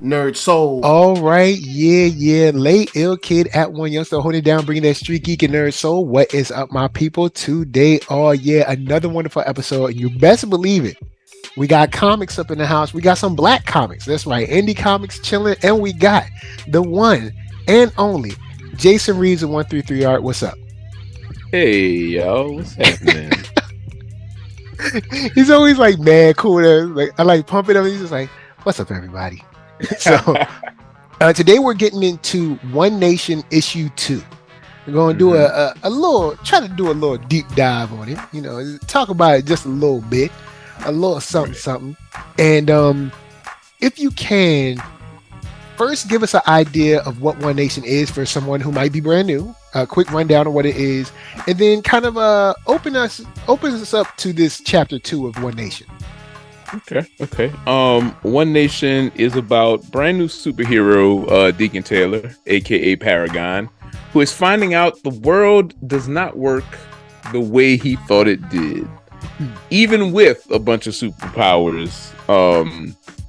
NERDSoul. All right, yeah. Late ill kid at OneYoungsta holding it down, bringing that street geek and nerd soul. What is up, my people? Today, oh yeah, another wonderful episode, and you best believe it. We got comics up in the house. We got some black comics. That's right, indie comics chilling, and we got the one and only Jason Reeves of 133Art. What's up? Hey yo, what's happening? He's always like mad, cool. Like I like pump it up. He's just like, "What's up, everybody?" So today we're getting into One Nation issue 2. We're going to do a little, try to do a little deep dive on it. You know, talk about it just a little bit, a little something. And if you can, first give us an idea of what One Nation is for someone who might be brand new. A quick rundown of what it is, and then kind of opens us up to this chapter 2 of One Nation. Okay. One Nation is about brand new superhero Deacon Taylor, aka Paragon, who is finding out the world does not work the way he thought it did. Even with a bunch of superpowers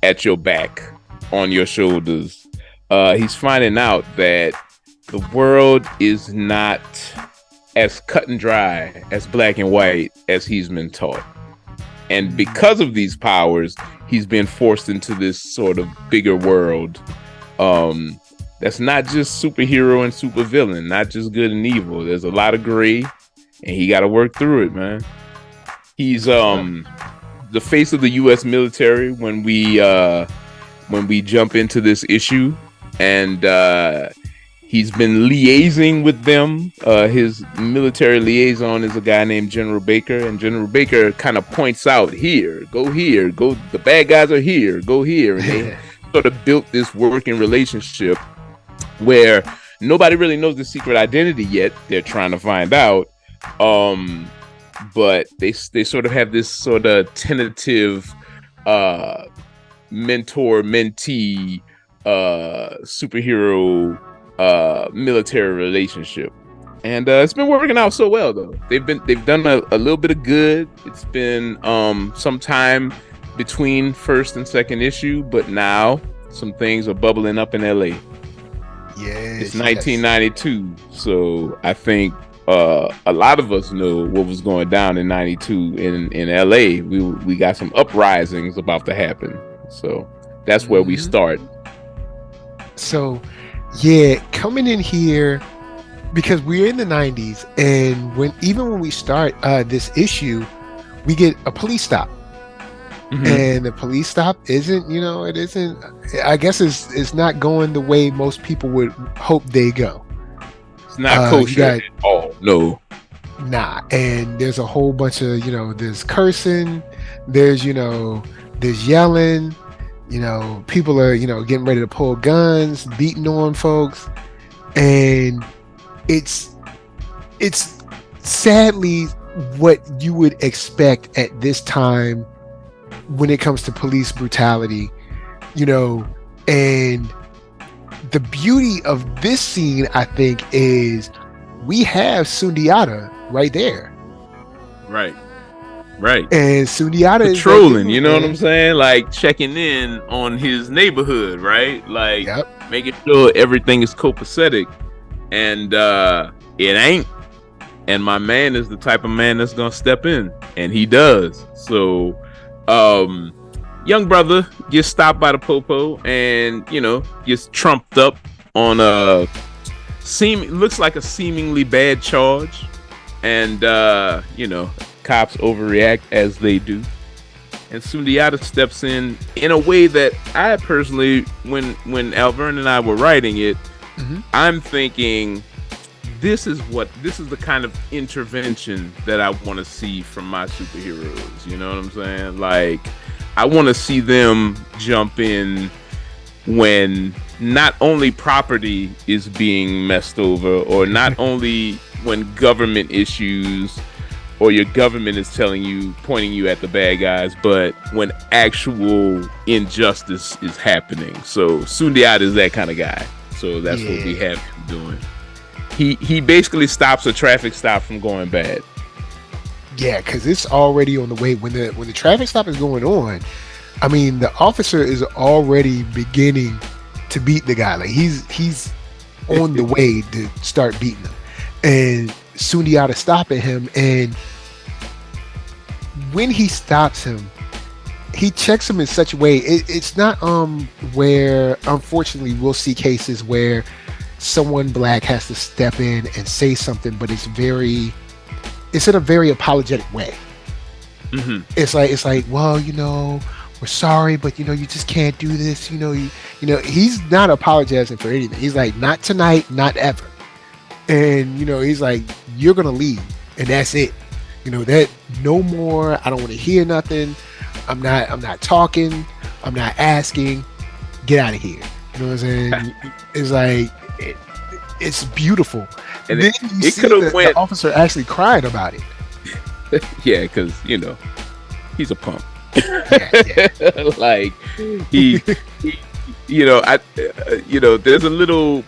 at your back, on your shoulders, he's finding out that the world is not as cut and dry, as black and white as he's been taught. And because of these powers, he's been forced into this sort of bigger world that's not just superhero and supervillain, not just good and evil. There's a lot of gray, and he got to work through it, man. He's the face of the U.S. military when we jump into this issue, and he's been liaising with them. His military liaison is a guy named General Baker, and General Baker kind of points out, go here, the bad guys are here, go here. And they sort of built this working relationship where nobody really knows the secret identity yet. They're trying to find out. But they sort of have this sort of tentative mentor-mentee superhero military relationship, and it's been working out so well. Though they've done a little bit of good. It's been some time between first and second issue, but now some things are bubbling up in LA. It's 1992, so I think a lot of us know what was going down in 92 in LA. We got some uprisings about to happen, so that's where we start. So yeah, coming in here because we're in the 90s, and when we start this issue, we get a police stop. And the police stop isn't, I guess it's not going the way most people would hope they go. It's not kosher at all. No. Nah. And there's a whole bunch of, there's cursing, there's yelling, people are, getting ready to pull guns, beating on folks. And it's sadly what you would expect at this time when it comes to police brutality, and the beauty of this scene, I think, is we have Sundiata right there. Right. And Sundiata patrolling, you know what I'm saying? Like checking in on his neighborhood, right? Like making sure everything is copacetic, and it ain't. And my man is the type of man that's gonna step in, and he does. So young brother gets stopped by the popo, and gets trumped up on looks like a seemingly bad charge, and cops overreact as they do, and Sundiata steps in a way that I personally, when Alvern and I were writing it, I'm thinking this is the kind of intervention that I want to see from my superheroes. You know what I'm saying? Like, I want to see them jump in when not only property is being messed over, or not only when government issues or your government is pointing you at the bad guys, but when actual injustice is happening. So Sundiata is that kind of guy. So that's what we have him doing. He basically stops a traffic stop from going bad. Yeah, because it's already on the way. When the traffic stop is going on, I mean, the officer is already beginning to beat the guy. Like he's on the way to start beating him, and Sundiata stopping him. And when he stops him, he checks him in such a way. It's not where, unfortunately, we'll see cases where someone black has to step in and say something, but it's in a very apologetic way. Mm-hmm. It's like, well, we're sorry, but you just can't do this. He's not apologizing for anything. He's like, not tonight, not ever. And he's like, you're gonna leave, and that's it. That no more. I don't want to hear nothing. I'm not talking. I'm not asking. Get out of here. You know what I'm saying? It's like it's beautiful. And then it could have went. The officer actually cried about it. Yeah, because he's a punk. Yeah. Like he there's a little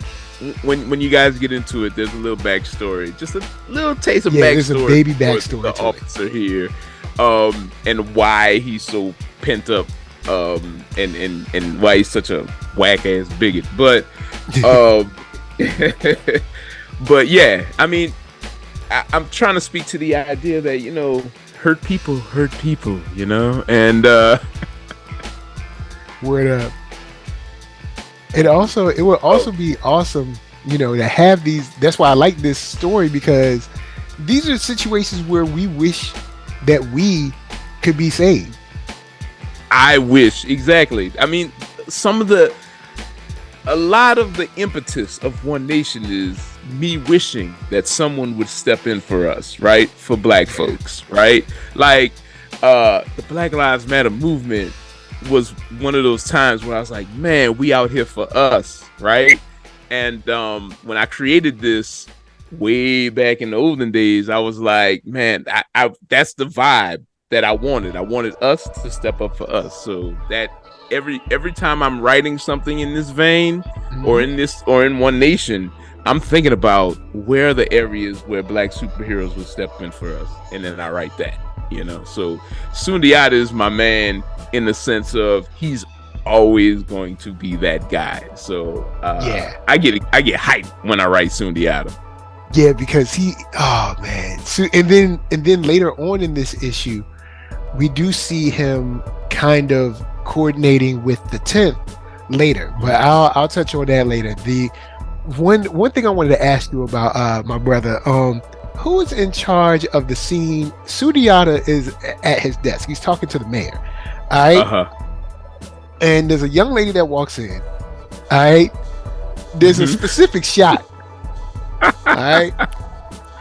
when you guys get into it, there's a little backstory, just a little taste of backstory. There's a baby backstory the officer here, and why he's so pent up, and why he's such a whack ass bigot. But but yeah, I mean, I'm trying to speak to the idea that hurt people, and word up. It would also be awesome, to have these. That's why I like this story, because these are situations where we wish that we could be saved. I wish, exactly. I mean, a lot of the impetus of One Nation is me wishing that someone would step in for us, right? For black folks, right? Like the Black Lives Matter movement was one of those times where I was like, man, we out here for us, right? And when I created this way back in the olden days, I was like, man, I that's the vibe that I wanted. I wanted us to step up for us. So that every time I'm writing something in this vein, Mm-hmm. or in One Nation, I'm thinking about where are the areas where black superheroes would step in for us, and then I write that. So Sundiata is my man in the sense of he's always going to be that guy. So yeah, I get hyped when I write Sundiata. Yeah, because man. So, and then later on in this issue, we do see him kind of coordinating with the 10th later, but I'll touch on that later. The one thing I wanted to ask you about, my brother, who is in charge of the scene? Sundiata is at his desk. He's talking to the mayor. All right. Uh-huh. And there's a young lady that walks in. All right. There's a specific shot. All right.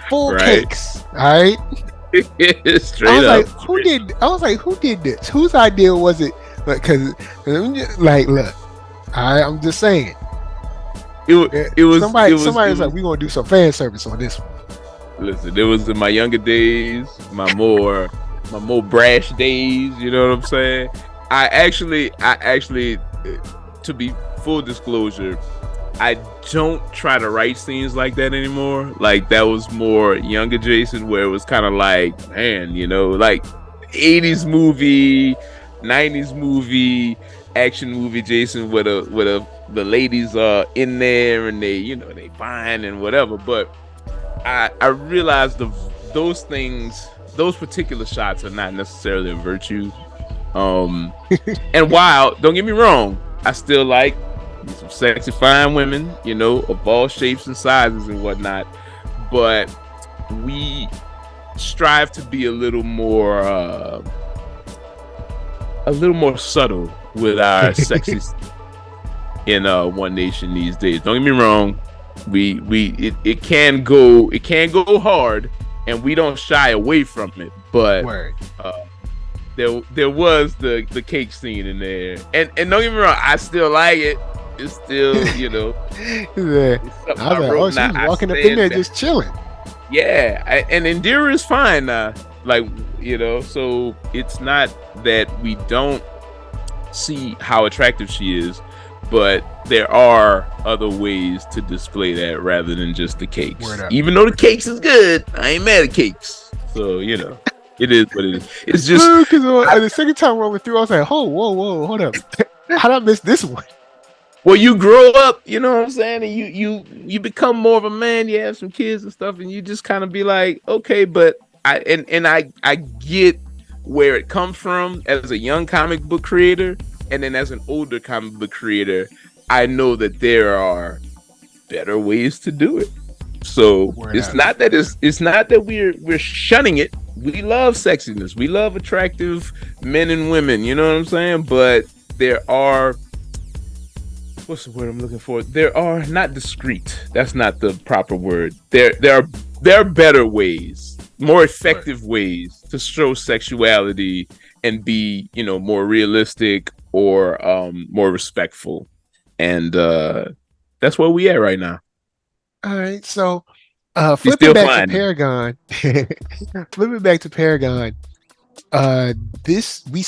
Full cakes. All right. Straight up. I was like, who did this? Whose idea was it? Because, look, I'm just saying. It was somebody was like, we're gonna do some fan service on this one. Listen, it was in my younger days, my more brash days. You know what I'm saying? I actually, to be full disclosure, I don't try to write scenes like that anymore. Like that was more younger Jason, where it was kind of like, man, like 80s movie, 90s movie, action movie Jason, where the ladies are in there and they fine and whatever. But I realized those particular shots are not necessarily a virtue. And while, don't get me wrong, I still like some sexy fine women, of all shapes and sizes and whatnot, but we strive to be a little more subtle with our sexy in One Nation these days. Don't get me wrong, it can go hard, and we don't shy away from it, but there was the cake scene in there, and don't get me wrong, I still like it. It's still, yeah. I was like, oh, she's walking up in there just chilling. Yeah, and Indira is fine now. So it's not that we don't see how attractive she is, but there are other ways to display that rather than just the cakes. Even though the cakes is good, I ain't mad at cakes. So, It is what it is. It's just because the second time rolling through, I was like, "Oh, whoa, hold up! How did I miss this one?" well, you grow up, you know what I'm saying, and you become more of a man. You have some kids and stuff, and you just kind of be like, okay, but I get where it comes from as a young comic book creator, and then as an older comic book creator, I know that there are better ways to do it. So it's not that we're shunning it. We love sexiness. We love attractive men and women. You know what I'm saying? But there are, what's the word I'm looking for? There are not discreet. That's not the proper word. There are better ways, more effective ways to show sexuality and be, you know, more realistic or more respectful. And that's where we at right now. All right, so flipping back to Paragon, this we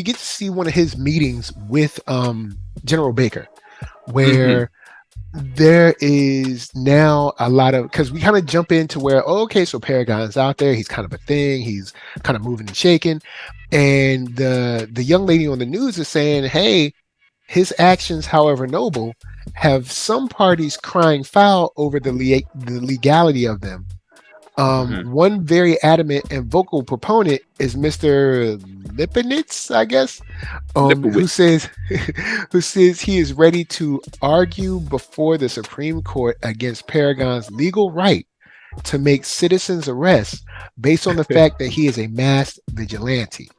get to see one of his meetings with General Baker, where there is now a lot of, because we kind of jump into where, okay, so Paragon's out there, he's kind of a thing, he's kind of moving and shaking, and the young lady on the news is saying, hey, his actions, however noble, have some parties crying foul over the legality of them. One very adamant and vocal proponent is Mr. Lipinitz, I guess, who says he is ready to argue before the Supreme Court against Paragon's legal right to make citizens arrests based on the fact that he is a masked vigilante.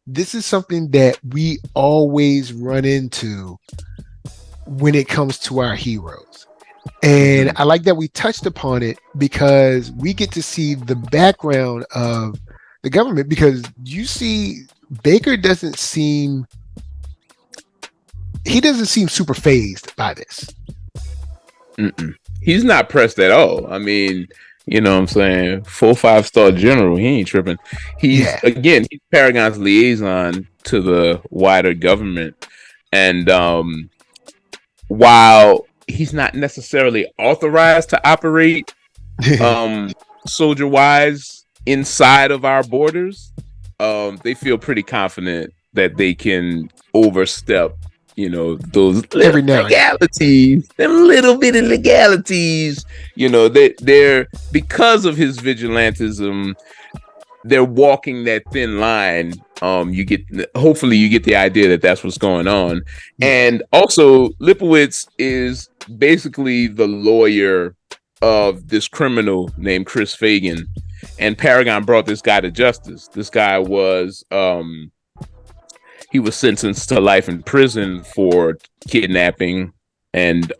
This is something that we always run into when it comes to our heroes. And I like that we touched upon it because we get to see the background of the government, because you see Baker doesn't seem super fazed by this. He's not pressed at all. I mean, you know what I'm saying? 4-5-star general. He ain't tripping. He's Paragon's liaison to the wider government. And while he's not necessarily authorized to operate soldier-wise inside of our borders, they feel pretty confident that they can overstep, you know, those legalities, them little bitty legalities. You know, they're because of his vigilantism, they're walking that thin line. Hopefully you get the idea that that's what's going on. And also, Lipowitz is basically the lawyer of this criminal named Chris Fagan, and Paragon brought this guy to justice. This guy was he was sentenced to life in prison for kidnapping, and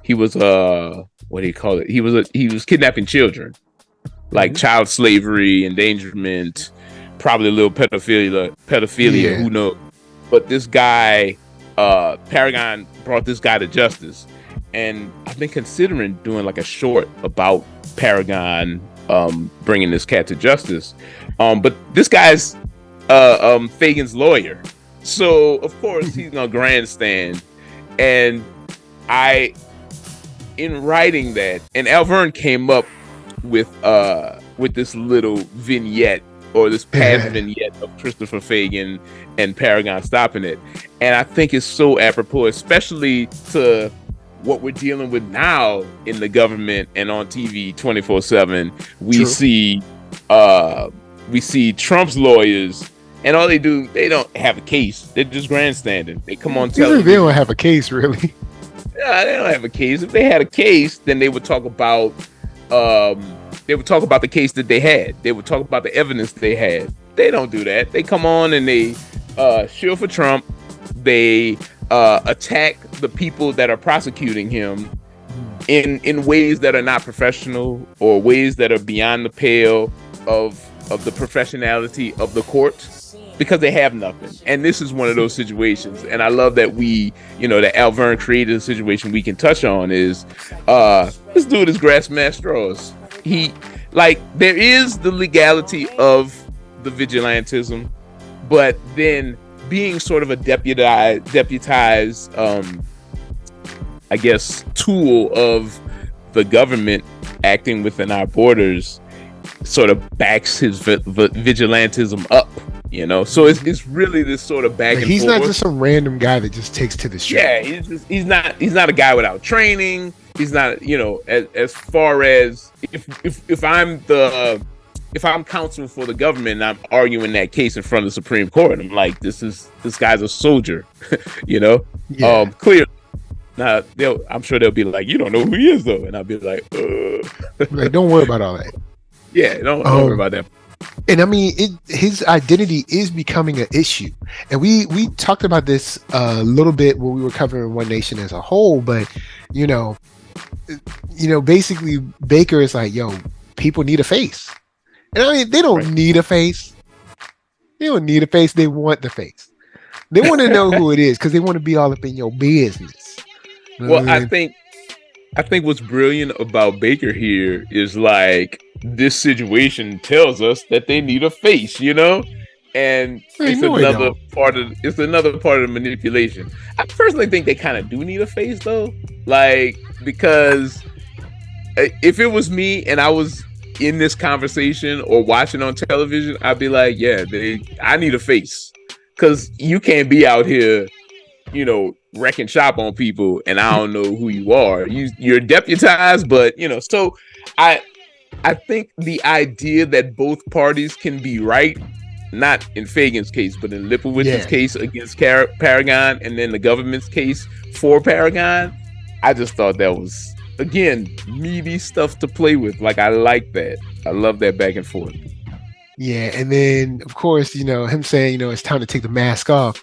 he was what do you call it? He was kidnapping children, like child slavery, endangerment, probably a little pedophilia, who knows? But this guy, Paragon brought this guy to justice, and I've been considering doing like a short about Paragon bringing this cat to justice. But this guy's Fagan's lawyer, so of course he's gonna grandstand. And in writing that, and Alverne came up with this little vignette, or this past vignette of Christopher Fagan and Paragon stopping it, and I think it's so apropos, especially to what we're dealing with now in the government and on TV 24/7. We see Trump's lawyers, and all they do, they don't have a case. They're just grandstanding. They come on television. They don't have a case, really. Yeah, they don't have a case. If they had a case, then they would talk about the case that they had. They would talk about the evidence they had. They don't do that. They come on and they shield for Trump. They attack the people that are prosecuting him in ways that are not professional, or ways that are beyond the pale of the professionality of the court, because they have nothing. And this is one of those situations. And I love that that Alverne created a situation we can touch on. Is this dude is grasping at straws. There is the legality of the vigilantism, but then being sort of a deputized I guess, tool of the government acting within our borders sort of backs his vigilantism up, you know. So it's really this sort of back and he's forth. Not just some random guy that just takes to the street. Yeah, he's not a guy without training. He's not, you know, as far as if I'm counsel for the government and I'm arguing that case in front of the Supreme Court, I'm like, this guy's a soldier, you know. Yeah. Clearly. Now I'm sure they'll be like, you don't know who he is though, and I'll be like, like, don't worry about all that. Yeah, don't worry about that. And I mean, his identity is becoming an issue, and we talked about this a little bit when we were covering One Nation as a whole. But you know, basically Baker is like, yo, people need a face, and I mean, they don't need a face. They don't need a face. They want the face. They want to know who it is because they want to be all up in your business. Well, I think what's brilliant about Baker here is like this situation tells us that they need a face, you know, and it's another part of the manipulation. I personally think they kind of do need a face though, like, because if it was me and I was in this conversation or watching on television, I'd be like, yeah, I need a face, because you can't be out here, you know, wrecking shop on people and I don't know who you are. You're deputized, but you know, so I think the idea that both parties can be right, not in Fagan's case, but in Lipowitz's case against Paragon, and then the government's case for Paragon, I just thought that was, again, meaty stuff to play with. Like, I like that. I love that back and forth. Yeah, and then of course, you know, him saying, you know, it's time to take the mask off.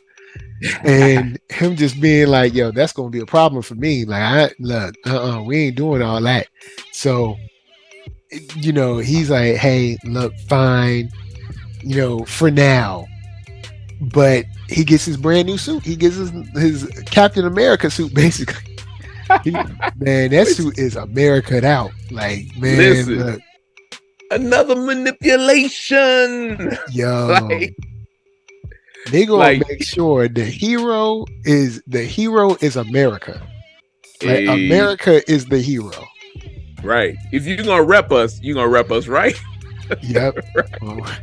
And him just being like, yo, that's gonna be a problem for me. Like, we ain't doing all that. So, you know, he's like, hey, look, fine, you know, for now. But he gets his brand new suit. He gets his Captain America suit, basically. Man, that suit is America'd out. Like, man, listen, look. Another manipulation. Yo. Like, they gonna make sure the hero is America. Like, America is the hero. Right. If you're gonna rep us, you're gonna rep us, right? Yep. Right. Oh.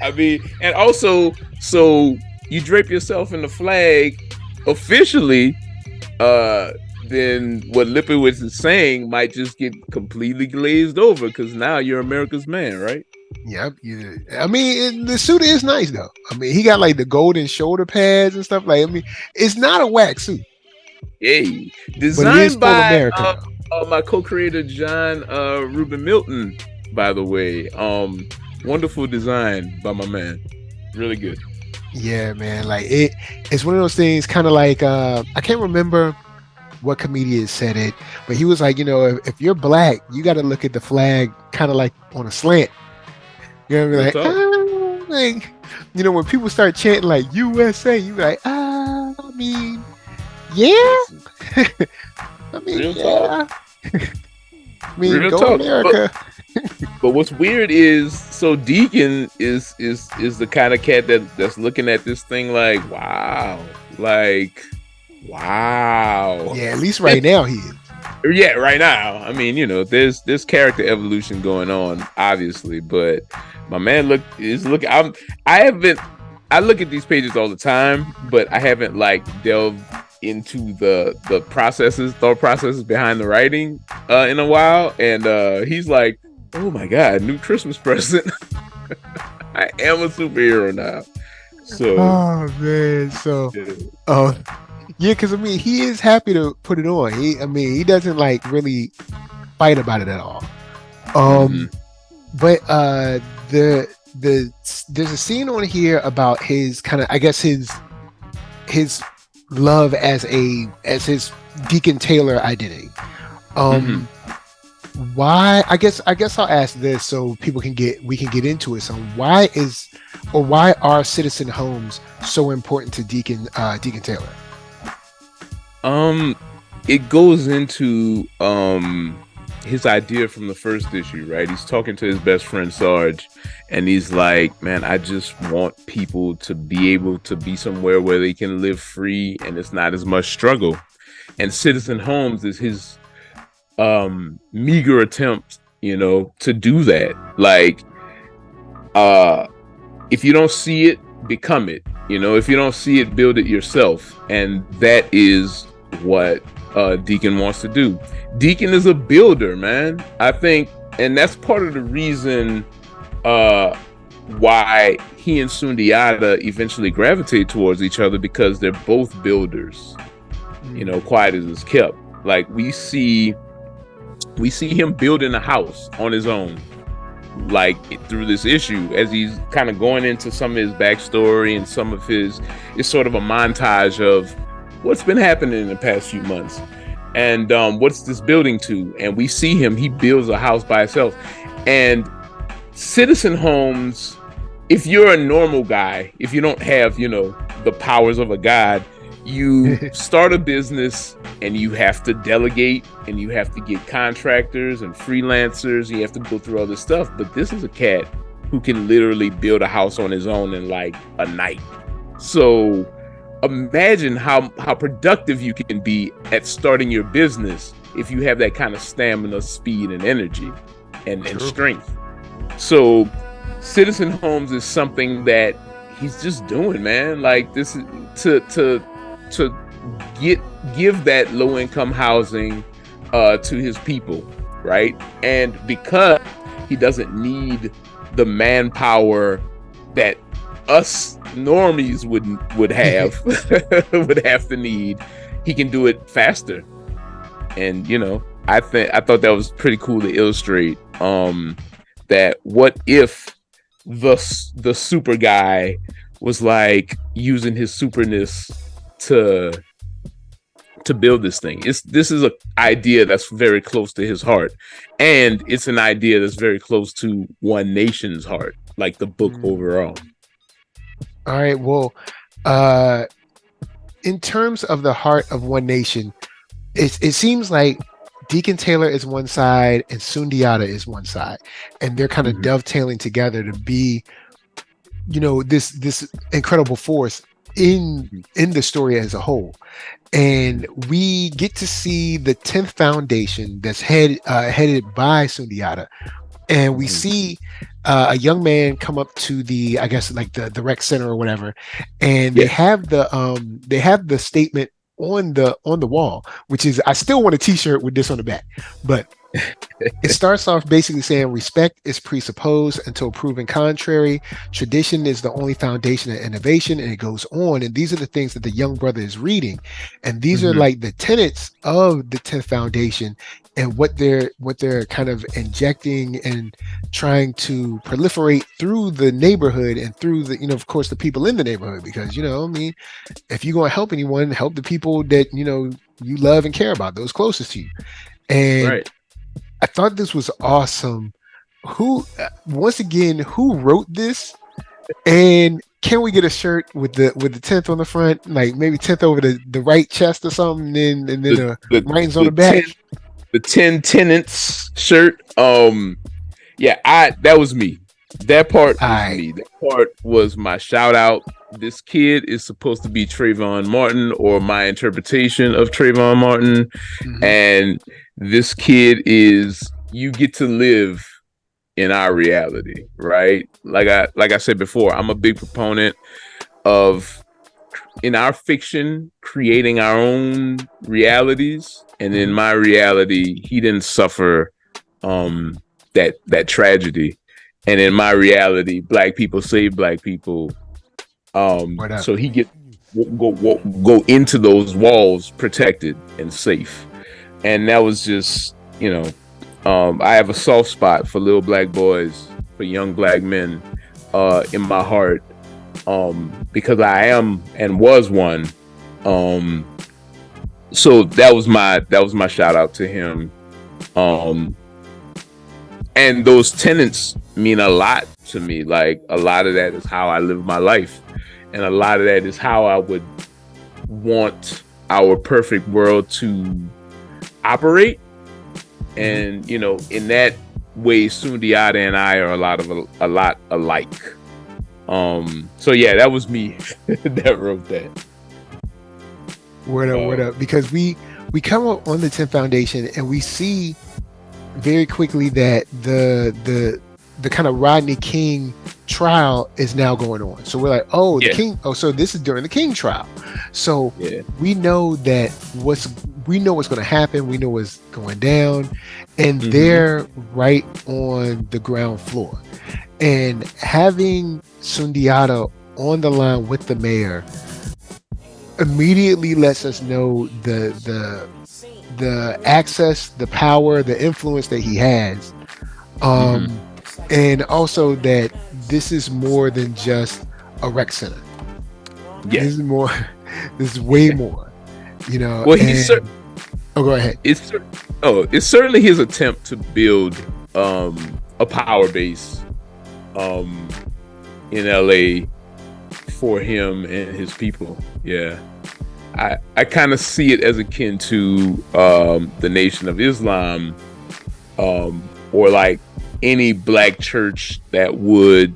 I mean, and also, so you drape yourself in the flag officially, then what Lipowitz is saying might just get completely glazed over, because now you're America's man, right? Yep. Yeah. I mean, the suit is nice though. I mean, he got like the golden shoulder pads and stuff. Like, I mean, it's not a whack suit. Hey, designed by my co-creator John Reuben Milton, by the way. Wonderful design by my man. Really good. Yeah, man. Like, it's one of those things, kind of like I can't remember what comedian said it, but he was like, you know, if you're black, you got to look at the flag kind of like on a slant. You know what I mean? Like, you know, when people start chanting like USA, you be like, I mean, yeah. I mean, real yeah. I mean, real go talk. America. But what's weird is, so Deacon is the kind of cat that's looking at this thing like, wow. Yeah, at least right now he is. Yeah, right now. I mean, you know, there's character evolution going on, obviously, but my man I look at these pages all the time, but I haven't like delved into the thought processes behind the writing in a while. And he's like, oh my God, new Christmas present. I am a superhero now. So, oh man, so yeah, because I mean, he is happy to put it on. He doesn't like really fight about it at all. But there's a scene on here about his kind of, I guess, his love as his Deacon Taylor identity. Why? I guess I'll ask this so we can get into it. So why are citizen homes so important to Deacon Taylor? It goes into his idea from the first issue, right? He's talking to his best friend Sarge, and he's like, man, I just want people to be able to be somewhere where they can live free and it's not as much struggle. And citizen homes is his meager attempt, to do that. Like, if you don't see it, become it. If you don't see it, build it yourself. And that is what Deacon wants to do. Deacon is a builder, man. I think, and that's part of the reason why he and Sundiata eventually gravitate towards each other, because they're both builders. Quiet as it's kept. Like, we see him building a house on his own, like through this issue, as he's kind of going into some of his backstory and some of it's sort of a montage of what's been happening in the past few months, and what's this building to. And we see he builds a house by himself. And citizen homes, if you're a normal guy, if you don't have the powers of a god, you start a business and you have to delegate, and you have to get contractors and freelancers, and you have to go through all this stuff. But this is a cat who can literally build a house on his own in like a night. So imagine how productive you can be at starting your business if you have that kind of stamina, speed, and energy and strength. So citizen homes is something that he's just doing, man. Like, this is to give that low-income housing to his people, right? And because he doesn't need the manpower that us normies would have would have to need, he can do it faster. And I thought that was pretty cool to illustrate that what if the super guy was like using his superness to build this thing. This is an idea that's very close to his heart, and it's an idea that's very close to One Nation's heart, like the book overall. All right. Well, in terms of the heart of One Nation, it seems like Deacon Taylor is one side and Sundiata is one side, and they're kind of dovetailing together to be, this incredible force in the story as a whole. And we get to see the 10th Foundation that's headed by Sundiata, and we see a young man come up to the, I guess, like the rec center or whatever, and they have the statement on the wall, which is, I still want a t-shirt with this on the back, but it starts off basically saying, respect is presupposed until proven contrary. Tradition is the only foundation of innovation, and it goes on. And these are the things that the young brother is reading, and these are like the tenets of the 10th Foundation, and what they're kind of injecting and trying to proliferate through the neighborhood and through the, of course, the people in the neighborhood. Because if you're going to help anyone, help the people that you love and care about, those closest to you. And right. I thought this was awesome. Who wrote this? And can we get a shirt with the 10th on the front, like maybe 10th over the right chest or something, and then the writings on the back? The 10 tenants shirt. That was me. That part was me. That part was my shout out. This kid is supposed to be Trayvon Martin, or my interpretation of Trayvon Martin. And this kid is, you get to live in our reality, right? Like I said before, I'm a big proponent of, in our fiction, creating our own realities. And in my reality, he didn't suffer that tragedy. And in my reality, Black people save Black people. So he get go into those walls protected and safe. And that was just, I have a soft spot for little Black boys, for young Black men in my heart, because I am and was one. So that was my shout out to him. And those tenets mean a lot to me. Like, a lot of that is how I live my life, and a lot of that is how I would want our perfect world to operate. And in that way, Sundiata and I are a lot alike. So yeah, that was me that wrote that. Word up. Because we we come up on the 10th foundation and we see very quickly that the kind of Rodney King trial is now going on. So we're like, oh, the King. Oh, so this is during the King trial. So we know that what's going to happen. We know what's going down, and they're right on the ground floor. And having Sundiata on the line with the mayor immediately lets us know the access, the power, the influence that he has. And also that this is more than just a rec center. This is more. This is way more. You know. Well, go ahead. It's certainly his attempt to build a power base in LA for him and his people. Yeah. I kind of see it as akin to the Nation of Islam, or like any black church that would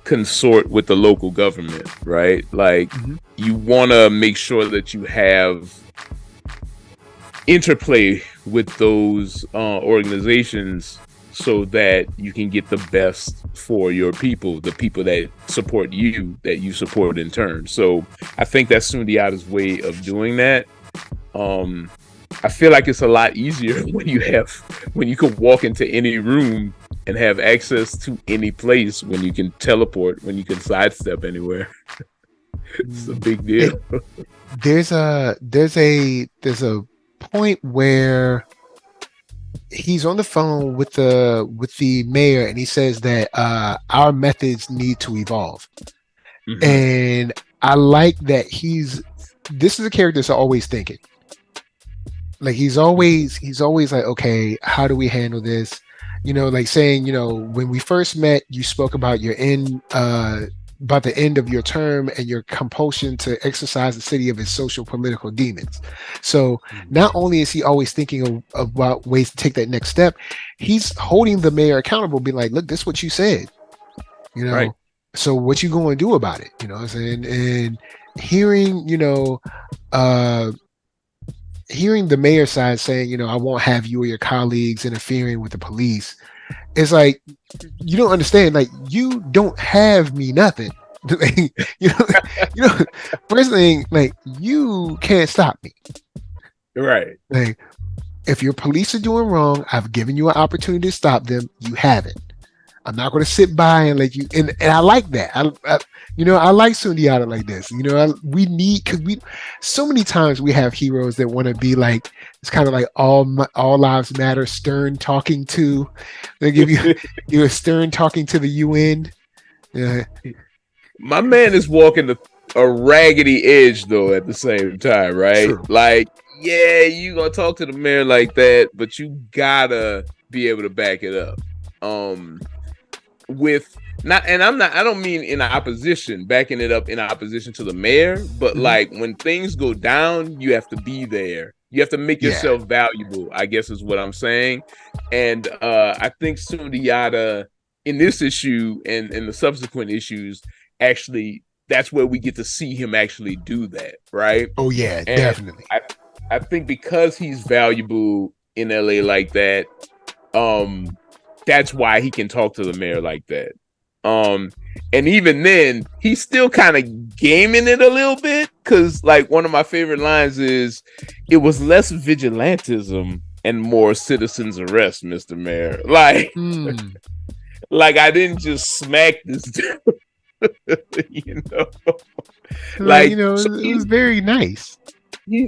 consort with the local government, right? Like you want to make sure that you have interplay with those organizations so that you can get the best for your people, the people that support you, that you support in turn. So I think that's Sundiata's way of doing that. I feel like it's a lot easier when you can walk into any room and have access to any place, when you can teleport, when you can sidestep anywhere. It's a big deal. There's a point where he's on the phone with the mayor, and he says that our methods need to evolve. And I like that this is a character that's always thinking. Like he's always like, okay, how do we handle this? You know, like saying, you know, when we first met, you spoke about about the end of your term and your compulsion to exercise the city of its social political demons. So not only is he always thinking about ways to take that next step, he's holding the mayor accountable, being like, look, this is what you said, you know, right. So what you going to do about it? You know what I'm saying? And hearing, you know, hearing the mayor's side saying, you know, I won't have you or your colleagues interfering with the police. It's like, you don't understand. Like, you don't have me nothing. you know, first thing, like, you can't stop me. Right. Like, if your police are doing wrong, I've given you an opportunity to stop them. You haven't. I'm not going to sit by and let you. And I like that. I like Sundiata like this. You know, because so many times we have heroes that want to be like, it's kind of like all lives matter, stern talking to. They give you a stern talking to the UN. Yeah. My man is walking a raggedy edge though at the same time, right? True. Like, yeah, you gonna talk to the mayor like that, but you gotta be able to back it up. I don't mean in opposition, backing it up in opposition to the mayor, but like when things go down, you have to be there. You have to make yourself valuable, I guess is what I'm saying. And I think Sundiata in this issue and in the subsequent issues, actually, that's where we get to see him actually do that, right? Oh yeah, and definitely. I think because he's valuable in LA like that, that's why he can talk to the mayor like that. And even then, he's still kind of gaming it a little bit, because like one of my favorite lines is, it was less vigilantism and more citizens arrest, Mr. Mayor. Like, like I didn't just smack this dude. You know, like, you know, so it was very nice.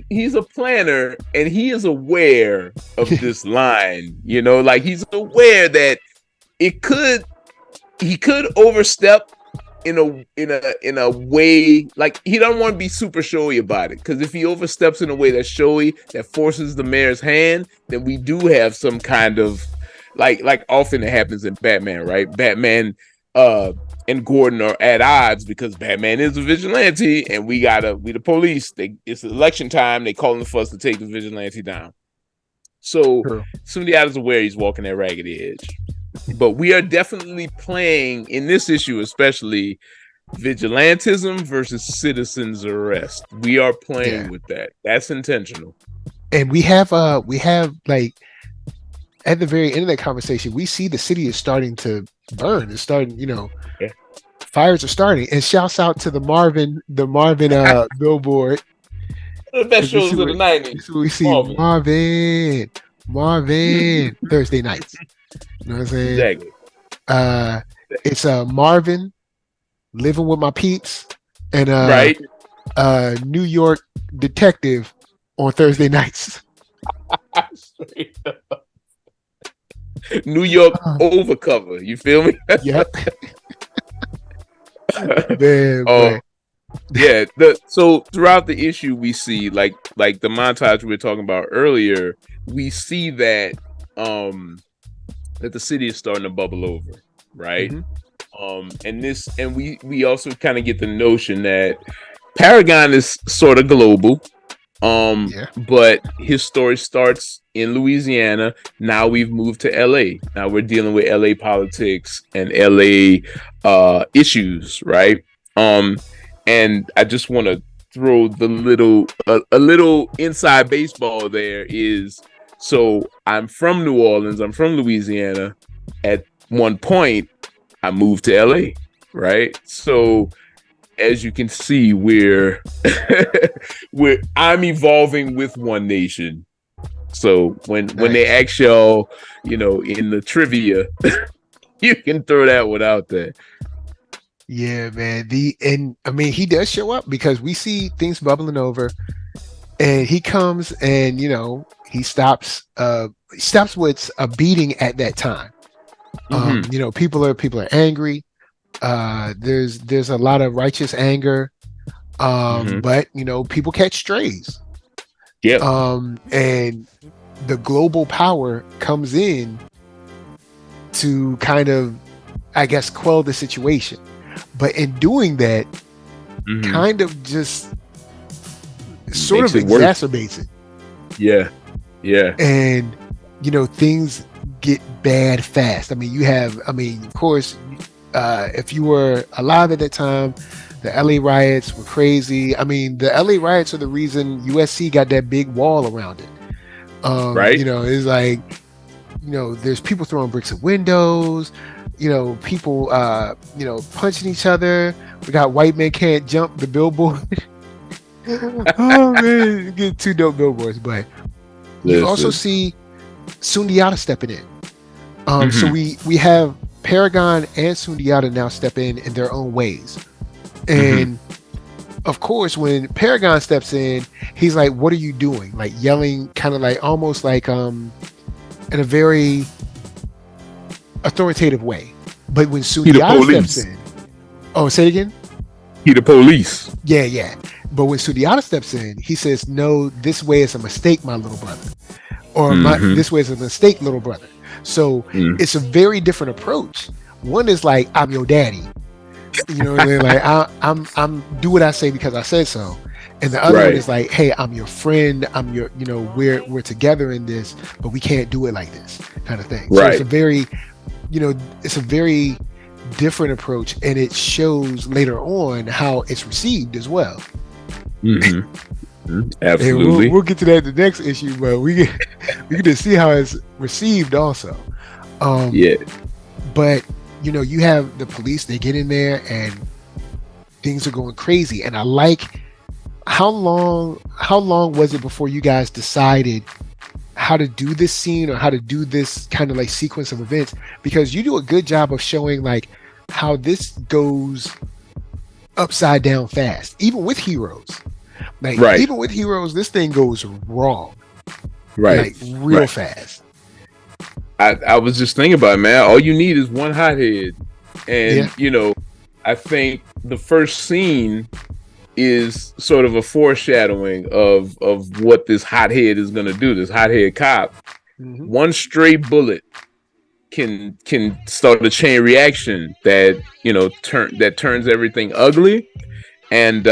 He's a planner, and he is aware of this line. You know, like he's aware that he could overstep in a way, like he don't want to be super showy about it, because if he oversteps in a way that's showy, that forces the mayor's hand, then we do have some kind of like often it happens in Batman, right? Batman and Gordon are at odds because Batman is a vigilante and we the police. It's election time. They calling for us to take the vigilante down. So Sundiata's aware he's walking that raggedy edge. But we are definitely playing in this issue, especially vigilantism versus citizens arrest. We are playing with that. That's intentional. And we have like at the very end of that conversation, we see the city is starting to burn. It's starting, Yeah. fires are starting. And shouts out to the Marvin billboard. The best We see shows of the what 90s. we see Marvin Thursday nights. You know what I'm saying? Exactly. It's Marvin living with my peeps and Right. New York detective on Thursday nights. Straight up. New York overcover. You feel me? Yep. Man, yeah. So throughout the issue, we see like the montage we were talking about earlier. We see that that the city is starting to bubble over, right? Mm-hmm. And we also kind of get the notion that Paragon is sort of global. But his story starts in Louisiana. Now we've moved to LA. Now we're dealing with LA politics and LA issues, right? And I just want to throw a little inside baseball there is, so I'm from New Orleans, I'm from Louisiana. At one point, I moved to LA, right? So as you can see, I'm evolving with One Nation. So when they ask y'all, in the trivia, you can throw that one out there. Yeah, man. He does show up because we see things bubbling over, and he comes and he stops what's a beating at that time. People are angry. There's a lot of righteous anger, but people catch strays. Yeah. And the global power comes in to kind of, I guess, quell the situation. But in doing that, kind of just sort of exacerbates it. Yeah. Yeah. And things get bad fast. Of course, if you were alive at that time, the LA riots were crazy. The LA riots are the reason USC got that big wall around it. Right. It's like, there's people throwing bricks at windows, people, punching each other. We got White Men Can't Jump, the billboard. Oh man, get two dope billboards. But you also see Sundiata stepping in. So we have Paragon and Sundiata now step in their own ways. And of course, when Paragon steps in, he's like, "What are you doing?" Like yelling, kind of like almost like in a very authoritative way. But when Sundiata steps in, say it again. He the police. Yeah. But when Sundiata steps in, he says, "No, this way is a mistake, my little brother," or "This way is a mistake, little brother." So it's a very different approach. One is like, "I'm your daddy," like I'm do what I say because I said so, and the other one is like, "Hey, I'm your friend. I'm your, we're together in this, but we can't do it like this," kind of thing. So it's a very different approach, and it shows later on how it's received as well. Absolutely. We'll get to that in the next issue, but we get to see how it's received also. But you have the police, they get in there and things are going crazy. And I like how long was it before you guys decided how to do this scene or how to do this kind of like sequence of events? Because you do a good job of showing like how this goes upside down fast, even with heroes. Like even with heroes, this thing goes wrong. Like real fast. I was just thinking about it, man. All you need is one hothead. And I think the first scene is sort of a foreshadowing of what this hothead is gonna do, this hothead cop. One stray bullet can start a chain reaction that turns everything ugly. And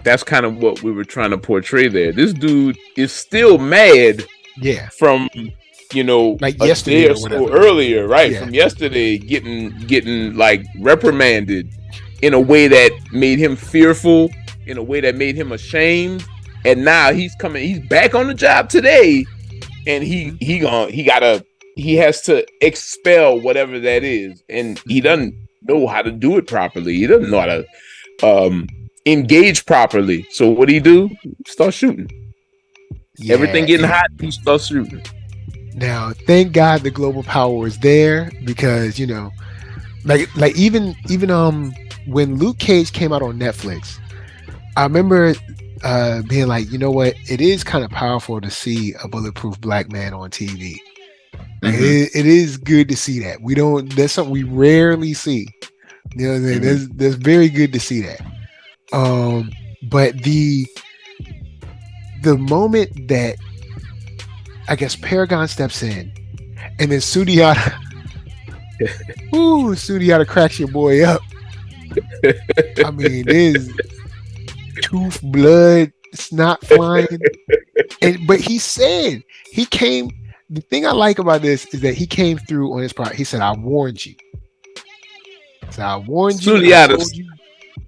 that's kind of what we were trying to portray there. This dude is still mad from like yesterday or so earlier, from yesterday, getting like reprimanded in a way that made him fearful, in a way that made him ashamed. and now he's back on the job today, and he has to expel whatever that is, and he doesn't know how to do it properly. He doesn't know how to engage properly. So what do? Start shooting. Yeah, everything getting hot, he starts shooting. Now, thank God the global power is there, because like even when Luke Cage came out on Netflix, I remember being like, you know what, it is kind of powerful to see a bulletproof black man on TV. Like, it is good to see that. That's something we rarely see. You know what I'm saying? That's very good to see that. But the moment that I guess Paragon steps in, and then Sundiata cracks your boy up. I mean, there's tooth, blood, snot flying. But he said, the thing I like about this is that he came through on his part. He said, I warned you. So I warned you.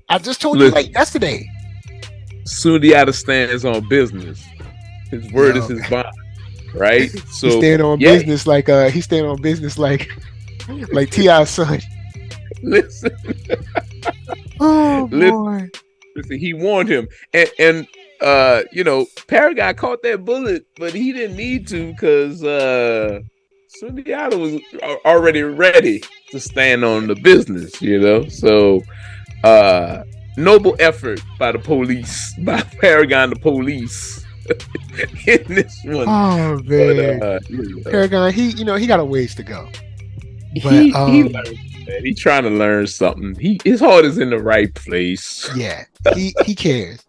I just told you like yesterday. Sundiata stands on business. His word is his bond. Right? So he stand on business like T.I.'s son. Listen. Oh boy. Listen, he warned him. And Paragon caught that bullet, but he didn't need to, because Sundiata was already ready to stand on the business, So noble effort by the police, by Paragon the police. In this one. Oh man. But, Paragon, he got a ways to go. But he's trying to learn something. His heart is in the right place. Yeah, he cares.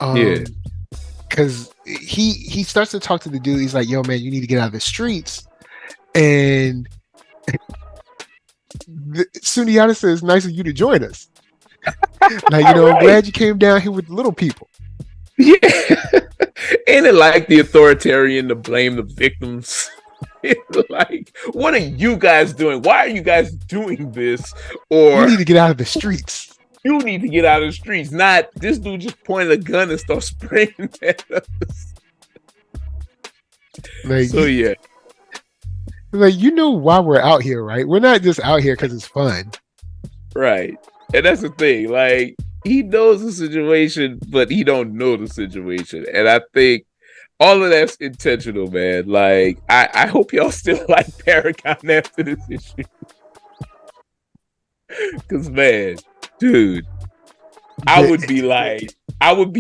Because he starts to talk to the dude. He's like, yo man, you need to get out of the streets. And Sundiata says, nice of you to join us. Like, I'm glad you came down here with the little people. Yeah. Ain't it like the authoritarian to blame the victims? It's like, what are you guys doing? Why are you guys doing this? Or you need to get out of the streets. You need to get out of the streets. Not this dude just pointed a gun and start spraying at us. Like, so yeah. Like, why we're out here, right? We're not just out here because it's fun. Right. And that's the thing. Like, he knows the situation, but he don't know the situation. And I think all of that's intentional, man. Like, I hope y'all still like Paragon after this issue. Because, man, dude, I would be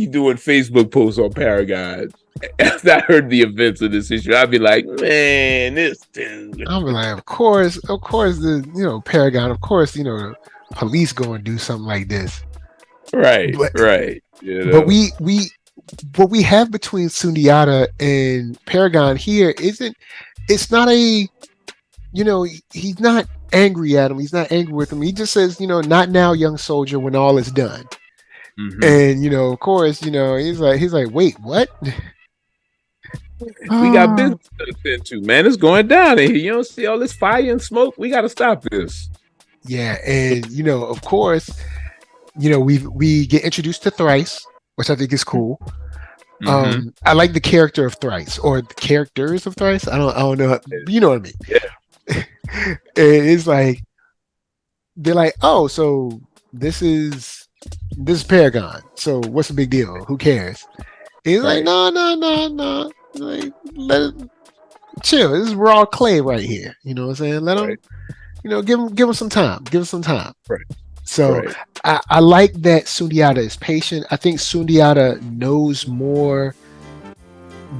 doing Facebook posts on Paragon after I heard the events of this issue. I'd be like, man, this dude. I'll be like, of course, the Paragon, of course, the police go and do something like this. Right. But what we have between Sundiata and Paragon here it's not he's not angry at him. He's not angry with him. He just says, not now, young soldier, when all is done. And of course, he's like, wait, what? We got business to attend to, man. It's going down in here. You don't see all this fire and smoke. We got to stop this. Yeah, and of course, we get introduced to Thrice, which I think is cool. I like the character of Thrice, or the characters of Thrice. I don't know. You know what I mean? Yeah. And it's like they're like, oh, so this is Paragon. So what's the big deal? Who cares? And he's like, no. Like, let it chill. This is raw clay right here. You know what I'm saying? Let him. Give him some time. Give him some time. Right. So I like that Sundiata is patient. I think Sundiata knows more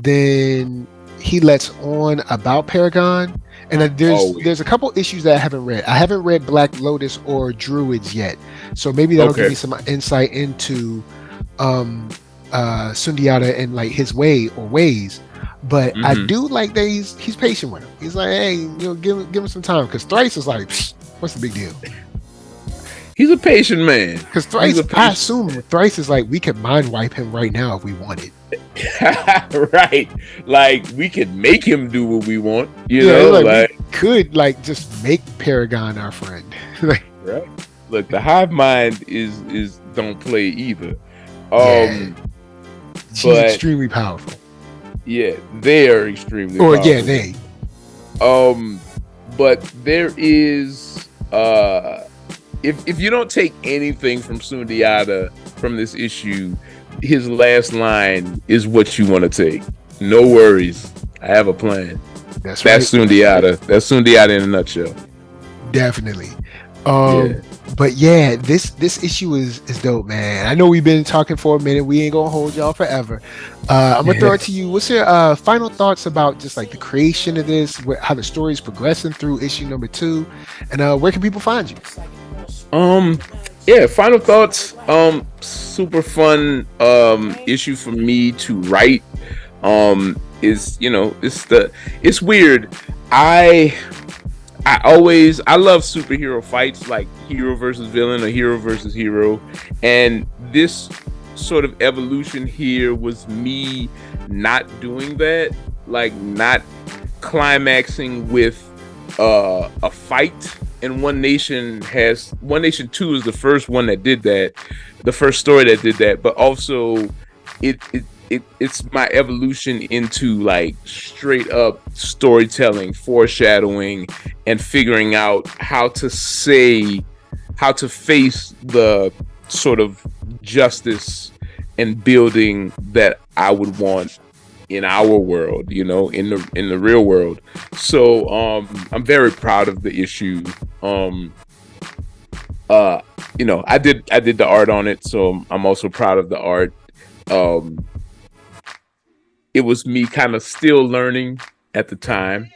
than he lets on about Paragon. And there's a couple issues that I haven't read. I haven't read Black Lotus or Druids yet. So maybe that'll give me some insight into Sundiata and like his ways. But I do like that he's patient with him. He's like, hey, give him some time, because Thrice is like, what's the big deal? He's a patient man. Because Thrice, I assume Thrice is like, we could mind wipe him right now if we wanted. Right. Like, we could make him do what we want. We could just make Paragon our friend. Right. Look, the hive mind is don't play either. She's extremely powerful. Yeah, they're extremely powerful. Yeah, they. But there is if you don't take anything from Sundiata from this issue, his last line is what you want to take. No worries, I have a plan. That's right. Sundiata. That's Sundiata in a nutshell. Definitely. But yeah, this issue is dope, man. I know we've been talking for a minute. We ain't gonna hold y'all forever. I'm gonna throw it to you. What's your final thoughts about just like the creation of this, how the story is progressing through issue number 2, and where can people find you? Yeah, final thoughts. Super fun issue for me to write. Is it's weird. I love superhero fights, like hero versus villain or hero versus hero, and this sort of evolution here was me not doing that, like not climaxing with a fight. And One Nation 2 is the first one that did that, the first story that did that, but also it's my evolution into like straight up storytelling, foreshadowing, and figuring out how to face the sort of justice and building that I would want in our world, in the real world. So I'm very proud of the issue. I did the art on it, so I'm also proud of the art. It was me kind of still learning at the time.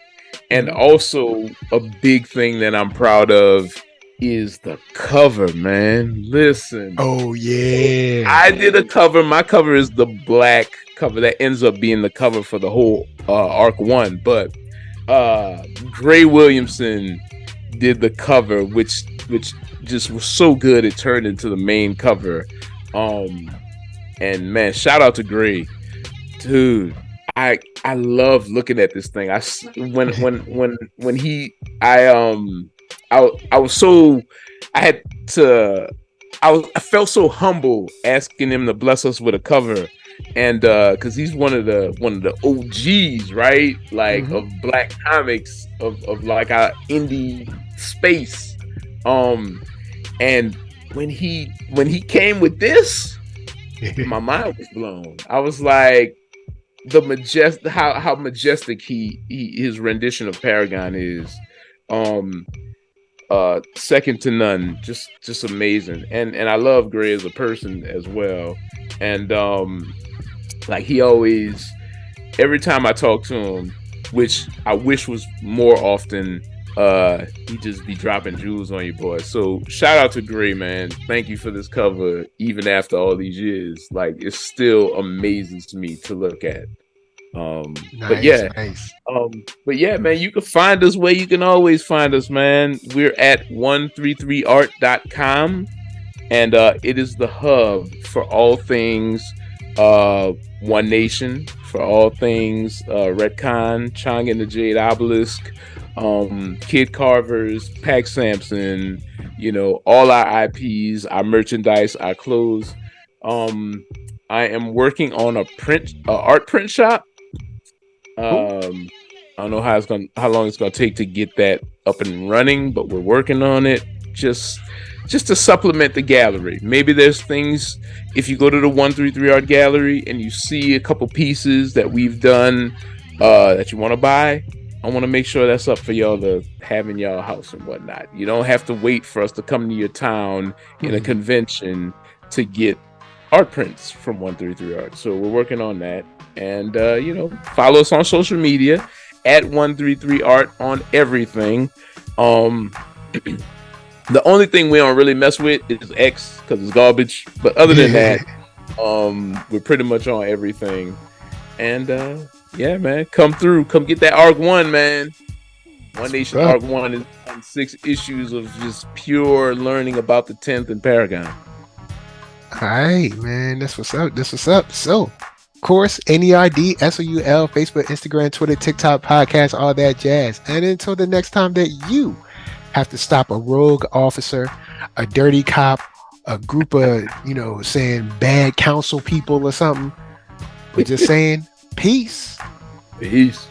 And also a big thing that I'm proud of is the cover, man. Listen. Oh yeah. I did a cover. My cover is the black cover that ends up being the cover for the whole arc 1. But Gray Williamson did the cover, which just was so good it turned into the main cover. And man, shout out to Gray. Dude, I love looking at this thing. I felt so humble asking him to bless us with a cover, and because he's one of the OGs, right? Like of Black comics, of like our indie space. And when he came with this, my mind was blown. I was like, how majestic his rendition of Paragon is, second to none. Just amazing. And I love Gray as a person as well. And like he always, every time I talk to him, which I wish was more often, he just be dropping jewels on you, boy. So shout out to Gray, man. Thank you for this cover, even after all these years. Like, it still amazes me to look at. Nice. But yeah, man, you can find us where you can always find us, man. We're at 133art.com, and it is the hub for all things One Nation, for all things Retcon, Chang and the Jade Obelisk, Kid Carver's, Pac Sampson, all our IPs, our merchandise, our clothes. I am working on a art print shop. I don't know how long it's gonna take to get that up and running, but we're working on it just to supplement the gallery. Maybe there's things, if you go to the 133 Art Gallery and you see a couple pieces that we've done that you want to buy, I want to make sure that's up for y'all to have in y'all house and whatnot. You don't have to wait for us to come to your town in a convention to get art prints from 133 Art. So we're working on that. And, follow us on social media at 133 Art on everything. The only thing we don't really mess with is X, because it's garbage. But other than that, we're pretty much on everything. And, yeah, man, come through. Come get that Arc 1, man. One Nation Arc 1 is 6 issues of just pure learning about the 10th and Paragon. All right, man. That's what's up. So, of course, NERDSoul, Facebook, Instagram, Twitter, TikTok, podcast, all that jazz. And until the next time that you have to stop a rogue officer, a dirty cop, a group of, saying bad council people or something, We're just saying peace. Peace.